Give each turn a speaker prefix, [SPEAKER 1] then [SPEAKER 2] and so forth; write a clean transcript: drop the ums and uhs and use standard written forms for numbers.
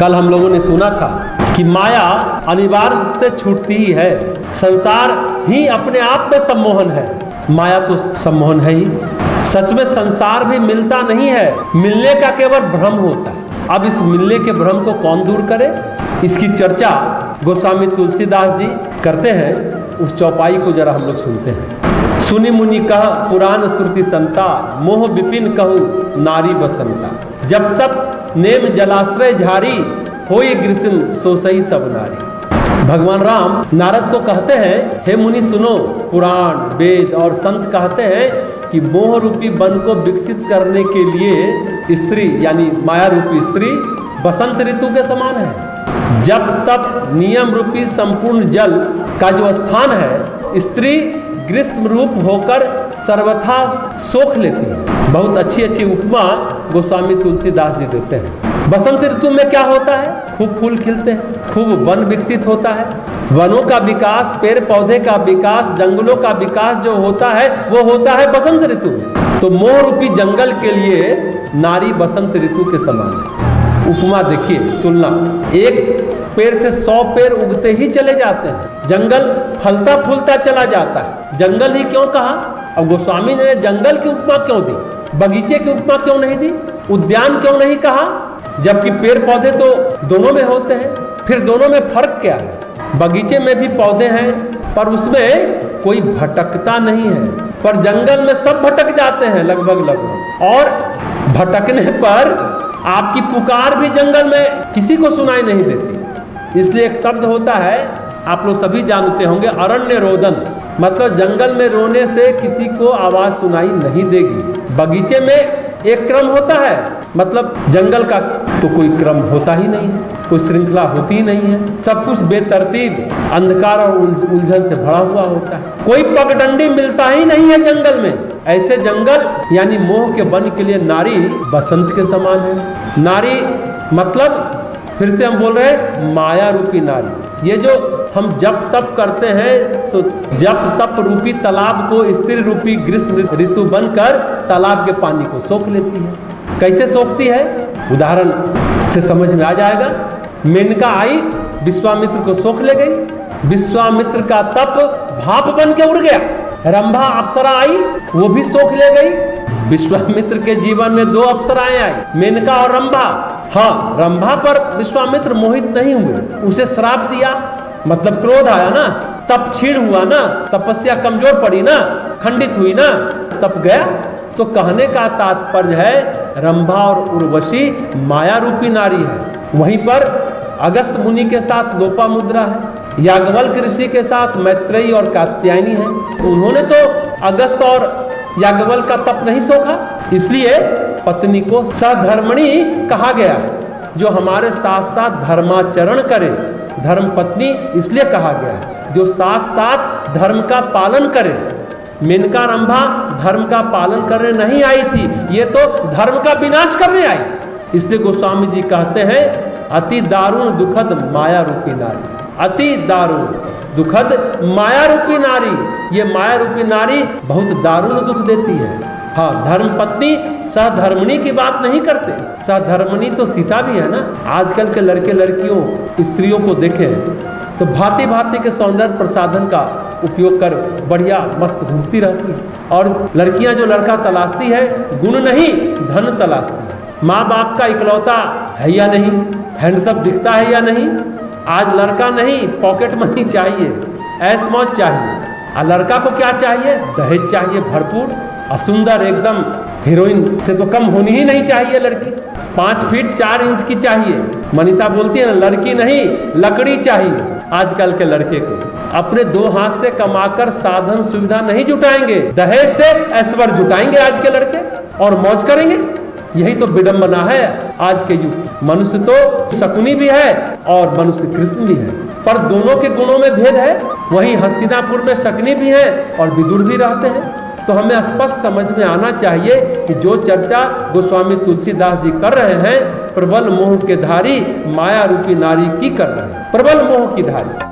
[SPEAKER 1] कल हम लोगों ने सुना था कि माया अनिवार्य से छूटती ही है, संसार ही अपने आप में सम्मोहन है, माया तो सम्मोहन है ही। सच में संसार भी मिलता नहीं है, मिलने का केवल भ्रम होता है। अब इस मिलने के भ्रम को कौन दूर करे, इसकी चर्चा गोस्वामी तुलसीदास जी करते हैं। उस चौपाई को जरा हम लोग सुनते हैं। सुनि मुनि कह पुराण श्रुति संता, मोह विपिन कहू नारी बसंता। जब तक नेम जलाश्रय झारी, होई ग्रीष्म सोसई सब नारी। भगवान राम नारद को कहते हैं, हे मुनि सुनो, पुराण वेद और संत कहते हैं कि मोह रूपी वन को विकसित करने के लिए स्त्री यानी माया रूपी स्त्री बसंत ऋतु के समान है। जब तक नियम रूपी संपूर्ण जल का जो स्थान है, स्त्री ग्रीष्म रूप होकर सर्वथा सोख लेती है। बहुत अच्छी अच्छी उपमा गोस्वामी तुलसीदास जी देते हैं। बसंत ऋतु में क्या होता है? खूब फूल खिलते हैं, खूब वन विकसित होता है। वनों का विकास, पेड़ पौधे का विकास, जंगलों का विकास जो होता है वो होता है बसंत ऋतु में। तो मोह रूपी जंगल के लिए नारी बसंत ऋतु के समान है। उपमा देखिए, तुलना, एक पेड़ से 100 पेड़ उगते ही चले जाते हैं, जंगल फलता फूलता चला जाता है। जंगल ही क्यों कहा? अब गोस्वामी ने जंगल की उपमा क्यों दी, बगीचे की उपमा क्यों नहीं दी, उद्यान क्यों नहीं कहा? जबकि पेड़ पौधे तो दोनों में होते हैं। फिर दोनों में फर्क क्या है? बगीचे में भी पौधे हैं पर उसमें कोई भटकता नहीं है, पर जंगल में सब भटक जाते हैं लगभग। और भटकने पर आपकी पुकार भी जंगल में किसी को सुनाई नहीं देती। इसलिए एक शब्द होता है, आप लोग सभी जानते होंगे, अरण्य रोदन। मतलब जंगल में रोने से किसी को आवाज सुनाई नहीं देगी। बगीचे में एक क्रम होता है, मतलब जंगल का तो कोई क्रम होता ही नहीं है, कोई श्रृंखला होती ही नहीं है। सब कुछ बेतरतीब, अंधकार और उलझन से भरा हुआ होता है। कोई पगडंडी मिलता ही नहीं है जंगल में। ऐसे जंगल यानी मोह के वन के लिए नारी बसंत के समान है। नारी मतलब फिर से हम बोल रहे हैं माया रूपी नारी। ये जो हम जप तप करते हैं तो जप तप रूपी तालाब को स्त्री रूपी ग्रीष्म ऋतु बनकर तालाब के पानी को सोख लेती है। कैसे सोखती है? उदाहरण से समझ में आ जाएगा। मेनका आई, विश्वामित्र को सोख ले गई। विश्वामित्र का तप भाप बन के उड़ गया। रंभा अप्सरा आई, वो भी सोख ले गई। विश्वामित्र के जीवन में 2 अप्सराएं आई, मेनका और रंभा। हाँ, रंभा पर विश्वामित्र मोहित नहीं हुए, उसे श्राप दिया, मतलब क्रोध आया ना, तप क्षीण हुआ ना, तपस्या कमजोर पड़ी ना, खंडित हुई ना, तप गया। तो कहने का तात्पर्य है रंभा और उर्वशी माया रूपी नारी है। वहीं पर अगस्त मुनि के साथ लोपामुद्रा है, याज्ञवल्क्य ऋषि के साथ मैत्रेयी और कात्यायनी है। उन्होंने तो अगस्त और याज्ञवल्क्य का तप नहीं सोखा, इसलिए पत्नी को सधर्मणी कहा गया, जो हमारे साथ साथ धर्माचरण करे। धर्म पत्नी इसलिए कहा गया है जो साथ साथ धर्म का पालन करे। मेनका रंभा धर्म का पालन करने नहीं आई थी, ये तो धर्म का विनाश करने आई। इसलिए गोस्वामी जी कहते हैं अति दारुण दुखद माया रूपी नारी। अति दारुण दुखद माया रूपी नारी। ये माया रूपी नारी बहुत दारुण दुख देती है। हाँ, धर्म पत्नी सधर्मणी की बात नहीं करते। सधर्मणी तो सीता भी है ना। आजकल के लड़के लड़कियों स्त्रियों को देखें तो भांति भांति के सौंदर्य प्रसाधन का उपयोग कर बढ़िया मस्त घूमती रहती है। और लड़कियां जो लड़का तलाशती है गुण नहीं धन तलाशती है। माँ बाप का इकलौता है या नहीं, हैंडसम दिखता है या नहीं। आज लड़का नहीं, पॉकेट मनी चाहिए, ऐश मौज चाहिए। और लड़का को क्या चाहिए? दहेज चाहिए भरपूर। और सुंदर एकदम हीरोइन से तो कम होनी ही नहीं चाहिए लड़की। 5 फीट 4 इंच की चाहिए। मनीषा बोलती है ना, लड़की नहीं लकड़ी चाहिए। आजकल के लड़के को अपने 2 हाथ से कमाकर साधन सुविधा नहीं जुटाएंगे, दहेज से ऐश्वर्य जुटाएंगे आज के लड़के और मौज करेंगे। यही तो विडंबना है आज के युग। मनुष्य तो शकुनी भी है और मनुष्य कृष्ण भी है, पर दोनों के गुणों में भेद है। वहीं हस्तिनापुर में शकुनी भी है और विदुर भी रहते हैं। तो हमें स्पष्ट समझ में आना चाहिए कि जो चर्चा गोस्वामी तुलसीदास जी कर रहे हैं, प्रबल मोह के धारी माया रूपी नारी की कर रहे हैं, प्रबल मोह की धारी।